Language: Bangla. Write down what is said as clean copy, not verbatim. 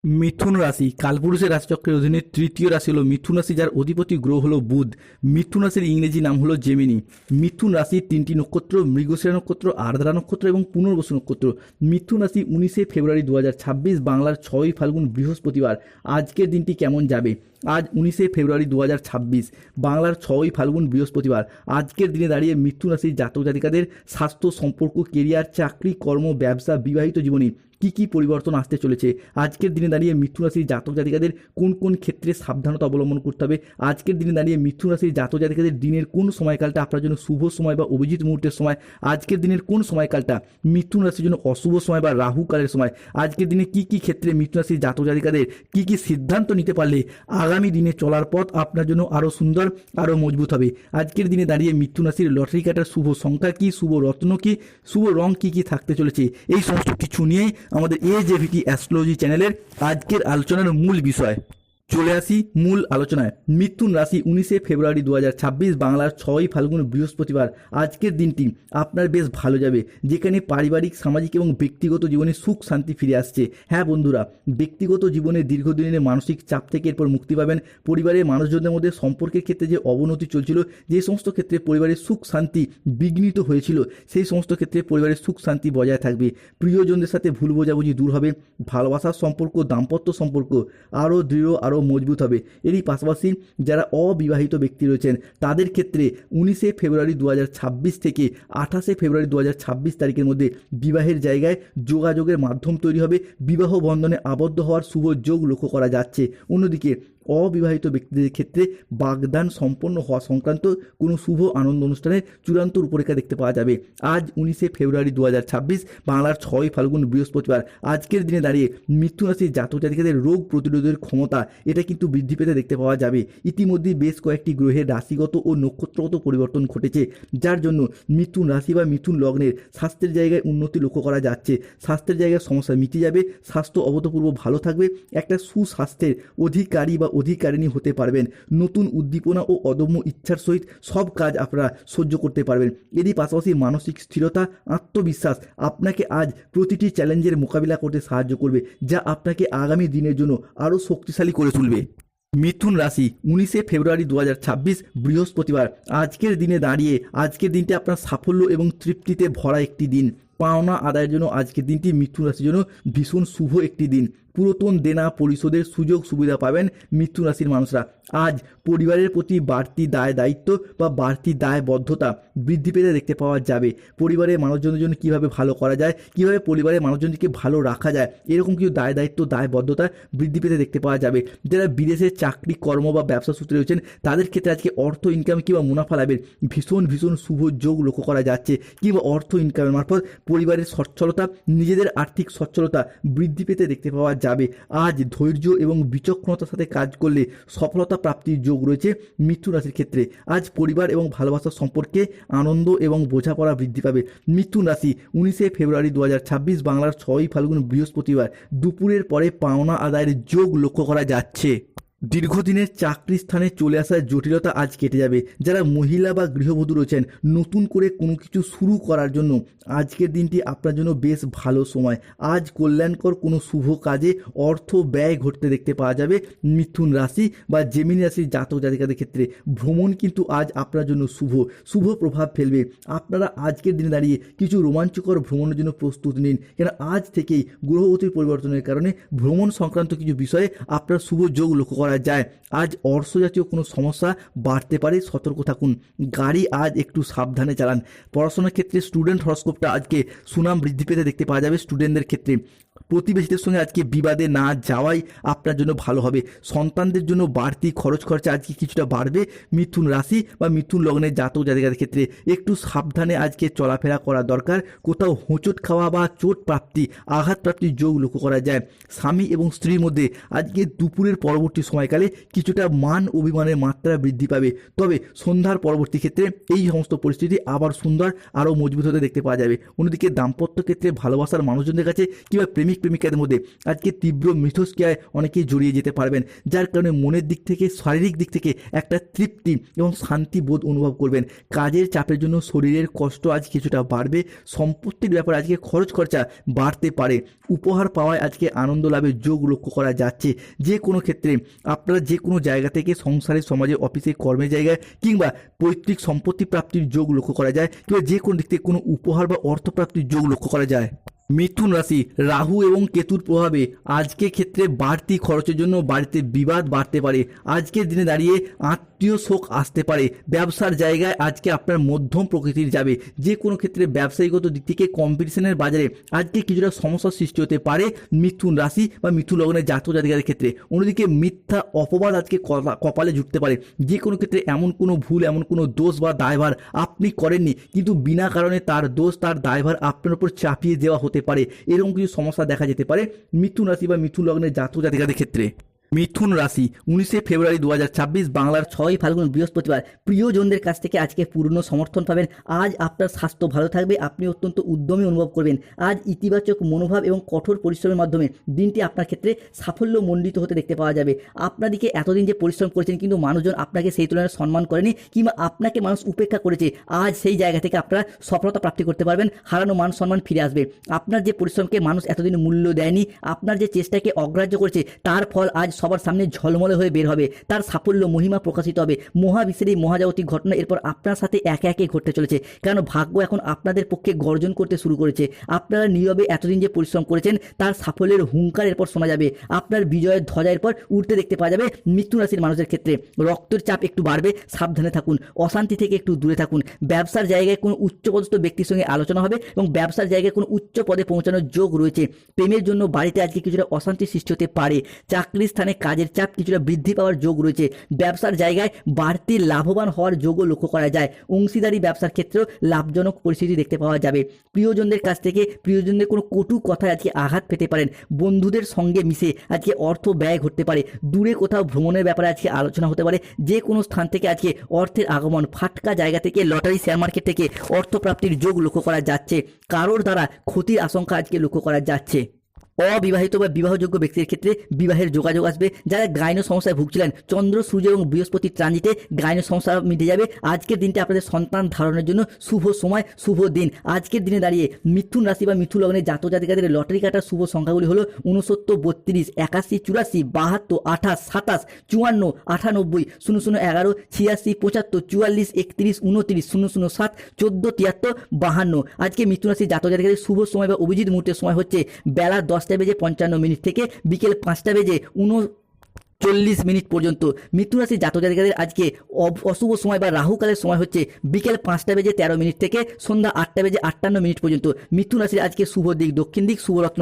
মিথুন রাশি কালপুরুষের রাশিচক্রের অধীনে তৃতীয় রাশি হলো মিথুন রাশি, যার অধিপতি গ্রহ হলো বুধ। মিথুন রাশির ইংরেজি নাম হলো জেমিনি। মিথুন রাশির তিনটি নক্ষত্র মৃগশিরা নক্ষত্র, আর্দ্রা নক্ষত্র এবং পুনর্বসু নক্ষত্র। মিথুন রাশি 19শে ফেব্রুয়ারি 2026, বাংলার 6ই ফাল্গুন বৃহস্পতিবার। আজকের দিনটি কেমন যাবে? আজ 19শে ফেব্রুয়ারি 2026, বাংলার 6ই ফাল্গুন বৃহস্পতিবার। আজকের দিনে দাঁড়িয়ে মিথুন রাশির জাতক জাতিকাদের স্বাস্থ্য, সম্পর্ক, কেরিয়ার, চাকরি, কর্ম, ব্যবসা, বিবাহিত জীবনী কি কি পরিবর্তন আসতে চলেছে? আজকের দিনে দাঁড়িয়ে মিথুন রাশির জাতক জাতিকাদের কোন কোন ক্ষেত্রে সাবধানতা অবলম্বন করতে হবে? আজকের দিনে দাঁড়িয়ে মিথুন রাশির জাতক জাতিকাদের দিনের কোন সময়কালটা আপনার জন্য শুভ সময় বা অভিজিৎ মুহূর্তের সময়? আজকের দিনের কোন সময়কালটা মিথুন রাশির জন্য অশুভ সময় বা রাহু কালের সময়? আজকের দিনে কি কি ক্ষেত্রে মিথুন রাশির জাতক জাতিকাদের কি কি সিদ্ধান্ত নিতে পারলে আগামী দিনে চলার পথ আপনার জন্য আরও সুন্দর, আরও মজবুত হবে? আজকের দিনে দাঁড়িয়ে মিথুন রাশির লটারি কাটার শুভ সংখ্যা কি, শুভ রত্ন কি, শুভ রং কি কি থাকতে চলেছে, এই সমস্ত কিছু নিয়েই আমাদের AJVT অ্যাস্ট্রোলজি চ্যানেলের আজকের আলোচনার মূল বিষয়। চলে আসি মূল আলোচনায়। মিথুন রাশি 19শে ফেব্রুয়ারি 2026, বাংলার 6ই ফাল্গুন বৃহস্পতিবার। আজকের দিনটি আপনার বেশ ভালো যাবে, যেখানে পারিবারিক, সামাজিক এবং ব্যক্তিগত জীবনে সুখ শান্তি ফিরে আসছে। হ্যাঁ বন্ধুরা, ব্যক্তিগত জীবনে দীর্ঘদিনের মানসিক চাপ থেকে এরপর মুক্তি পাবেন। পরিবারের মানুষজনদের মধ্যে সম্পর্কের ক্ষেত্রে যে অবনতি চলছিল, যে সমস্ত ক্ষেত্রে পরিবারের সুখ শান্তি বিঘ্নিত হয়েছিল, সেই সমস্ত ক্ষেত্রে পরিবারের সুখ শান্তি বজায় থাকবে। প্রিয়জনদের সাথে ভুল বোঝাবুঝি দূর হবে। ভালোবাসার সম্পর্ক, দাম্পত্য সম্পর্ক আরও দৃঢ়, আরও মজবুত হবে। এরই পাশাপাশি যারা অবিবাহিত ব্যক্তি রয়েছেন তাদের ক্ষেত্রে 19শে ফেব্রুয়ারি 2026 থেকে 28শে ফেব্রুয়ারি 2026 তারিখের মধ্যে বিবাহের জায়গায় যোগাযোগের মাধ্যম তৈরি হবে। বিবাহ বন্ধনে আবদ্ধ হওয়ার শুভ যোগ লক্ষ্য করা যাচ্ছে। অন্যদিকে অবিবাহিত ব্যক্তিদের ক্ষেত্রে বাগদান সম্পন্ন হওয়া সংক্রান্ত কোনো শুভ আনন্দ অনুষ্ঠানের চূড়ান্ত রূপরেখা দেখতে পাওয়া যাবে। আজ 19শে ফেব্রুয়ারি 2026, বাংলার 6ই ফাল্গুন বৃহস্পতিবার। আজকের দিনে দাঁড়িয়ে মিথুন রাশির জাতক জাতিকাদের রোগ প্রতিরোধের ক্ষমতা এটা কিন্তু বৃদ্ধি পেতে দেখতে পাওয়া যাবে। ইতিমধ্যেই বেশ কয়েকটি গ্রহের রাশিগত ও নক্ষত্রগত পরিবর্তন ঘটেছে, যার জন্য মিথুন রাশি বা মিথুন লগ্নের স্বাস্থ্যের জায়গায় উন্নতি লক্ষ্য করা যাচ্ছে। স্বাস্থ্যের জায়গায় সমস্যা মিটে যাবে, স্বাস্থ্য অভূতপূর্ব ভালো থাকবে। একটা সুস্বাস্থ্যের অধিকারী বা অধিকারিণী হতে পারবেন। নতুন উদ্দীপনা ও অদম্য ইচ্ছার সহিত সব কাজ আপনারা সহ্য করতে পারবেন। এরই পাশাপাশি মানসিক স্থিরতা, আত্মবিশ্বাস আপনাকে আজ প্রতিটি চ্যালেঞ্জের মোকাবিলা করতে সাহায্য করবে, যা আপনাকে আগামী দিনের জন্য আরও শক্তিশালী করে তুলবে। মিথুন রাশি 19শে ফেব্রুয়ারি 2026, বৃহস্পতিবার। আজকের দিনে দাঁড়িয়ে আজকের দিনটি আপনার সাফল্য এবং তৃপ্তিতে ভরা একটি দিন। পাওনা আদায়ের জন্য আজকের দিনটি মিথুন রাশির জন্য ভীষণ শুভ একটি দিন। পুরাতন দেনা পরিশোধের সুযোগ সুবিধা পাবেন মিথুন রাশির মানুষরা। আজ পরিবারের প্রতি বাড়তি দায় দায়িত্ব বা বাড়তি দায়বদ্ধতা বৃদ্ধি পেতে দেখতে পাওয়া যাবে। পরিবারের মানুষজনের জন্য কীভাবে ভালো করা যায়, কীভাবে পরিবারের মানুষজনকে ভালো রাখা যায়, এরকম কিছু দায় দায়িত্ব, দায়বদ্ধতা বৃদ্ধি পেতে দেখতে পাওয়া যাবে। যারা বিদেশে চাকরি, কর্ম বা ব্যবসা সূত্রে রয়েছেন তাদের ক্ষেত্রে আজকে অর্থ ইনকাম কিংবা মুনাফা লাভের ভীষণ ভীষণ শুভ যোগ লক্ষ্য করা যাচ্ছে। কিংবা অর্থ ইনকামের মারফত পরিবারের সচ্ছলতা, নিজেদের আর্থিক সচ্ছলতা বৃদ্ধি পেতে দেখতে পাওয়া যাবে। আজ ধৈর্য এবং বিচক্ষণতার সাথে কাজ করলে সফলতা প্রাপ্তির যোগ রয়েছে মিথুন রাশির ক্ষেত্রে। আজ পরিবার এবং ভালোবাসার সম্পর্কে আনন্দ এবং বোঝাপড়া বৃদ্ধি পাবে। মিথুন রাশি 19শে ফেব্রুয়ারি 2026, বাংলার 6ই ফাল্গুন বৃহস্পতিবার। দুপুরের পরে পাওনা আদায়ের যোগ লক্ষ্য করা যাচ্ছে। দীর্ঘদিনের চাকরি স্থানে চলে আসার জটিলতা আজ কেটে যাবে। যারা মহিলা বা গৃহবধূ রয়েছেন, নতুন করে কোনো কিছু শুরু করার জন্য আজকের দিনটি আপনার জন্য বেশ ভালো সময়। আজ কল্যাণকর কোনো শুভ কাজে অর্থ ব্যয় ঘটতে দেখতে পাওয়া যাবে মিথুন রাশি বা জেমিনি রাশির জাতক জাতিকাদের ক্ষেত্রে। ভ্রমণ কিন্তু আজ আপনার জন্য শুভ প্রভাব ফেলবে। আপনারা আজকের দিনে দাঁড়িয়ে কিছু রোমাঞ্চকর ভ্রমণের জন্য প্রস্তুত নিন, কেন আজ থেকেই গ্রহগতির পরিবর্তনের কারণে ভ্রমণ সংক্রান্ত কিছু বিষয়ে আপনার শুভ যোগ লক্ষ্য করা যায়। আজ অর্থ জাতীয় কোনো সমস্যা বাড়তে পারে, সতর্ক থাকুন। গাড়ি আজ একটু সাবধানে চালান। পড়াশোনার ক্ষেত্রে স্টুডেন্ট হরস্কোপটা আজকে সুনাম বৃদ্ধি পেতে দেখতে পাওয়া যাবে স্টুডেন্টদের ক্ষেত্রে। প্রতিবেশীদের সঙ্গে আজকে বিবাদে না যাওয়াই আপনার জন্য ভালো হবে। সন্তানদের জন্য বাড়তি খরচ খরচা আজকে কিছুটা বাড়বে। মিথুন রাশি বা মিথুন লগ্নের জাতক জাতিকাদের ক্ষেত্রে একটু সাবধানে আজকে চলাফেরা করা দরকার। কোথাও হোঁচট খাওয়া বা চোট প্রাপ্তি, আঘাত প্রাপ্তির যোগ লক্ষ্য করা যায়। স্বামী এবং স্ত্রীর মধ্যে আজকে দুপুরের পরবর্তী সময় সময়কালে কিছুটা মান অভিমানের মাত্রা বৃদ্ধি পাবে, তবে সন্ধ্যার পরবর্তী ক্ষেত্রে এই সমস্ত পরিস্থিতি আবার সুন্দর আরও মজবুত হতে দেখতে পাওয়া যাবে। অন্যদিকে দাম্পত্য ক্ষেত্রে ভালোবাসার মানুষজনদের কাছে কিংবা প্রেমিক প্রেমিকাদের মধ্যে আজকে তীব্র মিথস্ক্রিয়ায় অনেকেই জড়িয়ে যেতে পারবেন, যার কারণে মনের দিক থেকে শারীরিক দিক থেকে একটা তৃপ্তি এবং শান্তি বোধ অনুভব করবেন। কাজের চাপের জন্য শরীরের কষ্ট আজ কিছুটা বাড়বে, সম্পত্তির ব্যাপারে আজকে খরচ খরচা বাড়তে পারে, উপহার পাওয়ায় আজকে আনন্দ লাভের যোগ লক্ষ্য করা যাচ্ছে। যে কোনো ক্ষেত্রে আপনারা যে কোনো জায়গা থেকে সংসারে, সমাজে, অফিসে, কর্মের জায়গায় কিংবা পৈতৃক সম্পত্তি প্রাপ্তির যোগ লক্ষ্য করা যায়, কিংবা যে কোনো দিক থেকে কোনো উপহার বা অর্থপ্রাপ্তির যোগ লক্ষ্য করা যায়। মিথুন রাশি, রাহু এবং কেতুর প্রভাবে আজকে ক্ষেত্রে বাড়তি খরচের জন্য বাড়িতে বিবাদ বাড়তে পারে। আজকের দিনে দাঁড়িয়ে আত্মীয় শোক আসতে পারে। ব্যবসার জায়গায় আজকে আপনার মধ্যম প্রকৃতির যাবে। যে কোনো ক্ষেত্রে ব্যবসায়িকগত দিক থেকে কম্পিটিশনের বাজারে আজকে কিছুটা সমস্যার সৃষ্টি হতে পারে মিথুন রাশি বা মিথুন লগ্নের জাতক জাতিকাদের ক্ষেত্রে। অন্যদিকে মিথ্যা অপবাদ আজকে কপালে জুটতে পারে। যে কোনো ক্ষেত্রে এমন কোনো ভুল, এমন কোনো দোষ বা দায়ভার আপনি করেননি, কিন্তু বিনা কারণে তার দোষ, তার দায়ভার আপনার উপর চাপিয়ে দেওয়া হতে পারে। এরকম কিছু সমস্যা দেখা যেতে পারে মিথুন রাশি বা মিথুন লগ্নের জাতক জাতিকাদের ক্ষেত্রে। মিথুন রাশি, 19 ফেব্রুয়ারি 2026 বাংলার 6 ফাল্গুন বৃহস্পতিবার। প্রিয়জনদের কাছ থেকে আজকে পূর্ণ সমর্থন পাবেন। আজ আপনার স্বাস্থ্য ভালো থাকবে, আপনি অত্যন্ত উদ্যমী অনুভব করবেন। আজ ইতিবাচক মনোভাব এবং কঠোর পরিশ্রমের মাধ্যমে দিনটি আপনার ক্ষেত্রে সাফল্য মণ্ডিত হতে দেখতে পাওয়া যাবে। আপনাদিকে এতদিন যে পরিশ্রম করেছেন কিন্তু মানুষজন আপনাকে সেই তুলনায় সম্মান করেনি কিংবা আপনাকে মানুষ উপেক্ষা করেছে, আজ সেই জায়গা থেকে আপনারা সফলতা প্রাপ্তি করতে পারবেন। হারানো মান সম্মান ফিরে আসবে। আপনার যে পরিশ্রমকে মানুষ এতদিন মূল্য দেয়নি, আপনার যে চেষ্টাকে অগ্রাহ্য করেছে, তার ফল আজ সবার সামনে ঝলমলে হয়ে বের হবে। তার সাফল্য মহিমা প্রকাশিত হবে। মহাবিশ্বের এই মহাজাগতিক ঘটনা এরপর আপনার সাথে একে একে ঘটতে চলেছে, কারণ ভাগ্য এখন আপনাদের পক্ষে গর্জন করতে শুরু করেছে। আপনারা নীরবে এতদিন যে পরিশ্রম করেছেন তার সাফল্যের হুঙ্কার এরপর শোনা যাবে। আপনার বিজয়ের ধ্বজা এরপর উঠতে দেখতে পাওয়া যাবে। মিথুন রাশির মানুষের ক্ষেত্রে রক্তের চাপ একটু বাড়বে, সাবধানে থাকুন। অশান্তি থেকে একটু দূরে থাকুন। ব্যবসার জায়গায় কোনো উচ্চপদস্থ ব্যক্তির সঙ্গে আলোচনা হবে এবং ব্যবসার জায়গায় কোনো উচ্চ পদে পৌঁছানোর যোগ রয়েছে। প্রেমের জন্য বাড়িতে আজকে কিছুটা অশান্তি সৃষ্টি হতে পারে। চাকরির স্থানে কাজের চাপ কিছুটা বৃদ্ধি পাওয়ার যোগ রয়েছে। ব্যবসার জায়গায় বাড়তি লাভবান হওয়ার যোগও লক্ষ্য করা যায়। অংশীদারি ব্যবসার ক্ষেত্রেও লাভজনক পরিস্থিতি দেখতে পাওয়া যাবে। প্রিয়জনদের কাছ থেকে প্রিয়জনদের কোনো কটু কথায় আজকে আঘাত পেতে পারেন। বন্ধুদের সঙ্গে মিশে আজকে অর্থ ব্যয় ঘটতে পারে। দূরে কোথাও ভ্রমণের ব্যাপারে আজকে আলোচনা হতে পারে। যে কোনো স্থান থেকে আজকে অর্থের আগমন, ফাটকা জায়গা থেকে, লটারি, শেয়ার মার্কেট থেকে অর্থপ্রাপ্তির যোগ লক্ষ্য করা যাচ্ছে। কারোর দ্বারা ক্ষতির আশঙ্কা আজকে লক্ষ্য করা যাচ্ছে। অবিবাহিত বা বিবাহযোগ্য ব্যক্তির ক্ষেত্রে বিবাহের যোগাযোগ আসবে। যারা গাইনো সমস্যায় ভুগছিলেন, চন্দ্র, সূর্য এবং বৃহস্পতির ট্রানজিটে গাইনো সমস্যা মিটে যাবে। আজকের দিনটি আপনাদের সন্তান ধারণের জন্য শুভ সময়, শুভ দিন। আজকের দিনে দাঁড়িয়ে মিথুন রাশি বা মিথুন লগ্নের জাতক জাতিকাদের লটারি কাটার শুভ সংখ্যাগুলি হলো 69, 32, 81, 84, 72, 28, 27, 54, 98, 00, 11, 86, 75, 44, 31, 29, 007, 14, 73, 52। আজকে মিথুন রাশির জাতক জাতিকাদের শুভ সময় বা অভিজিৎ মুহূর্তের সময় হচ্ছে বেলা 10:55 থেকে বিকেল 5:39 পর্যন্ত। মিথুন রাশির জাতক জাতিকাদের আজকে অশুভ সময় বা রাহুকালের সময় হচ্ছে বিকেল 5:13 থেকে সন্ধ্যা 8:58 পর্যন্ত। মিথুন রাশির আজকে শুভ দিক দক্ষিণ দিক, শুভ রত্ন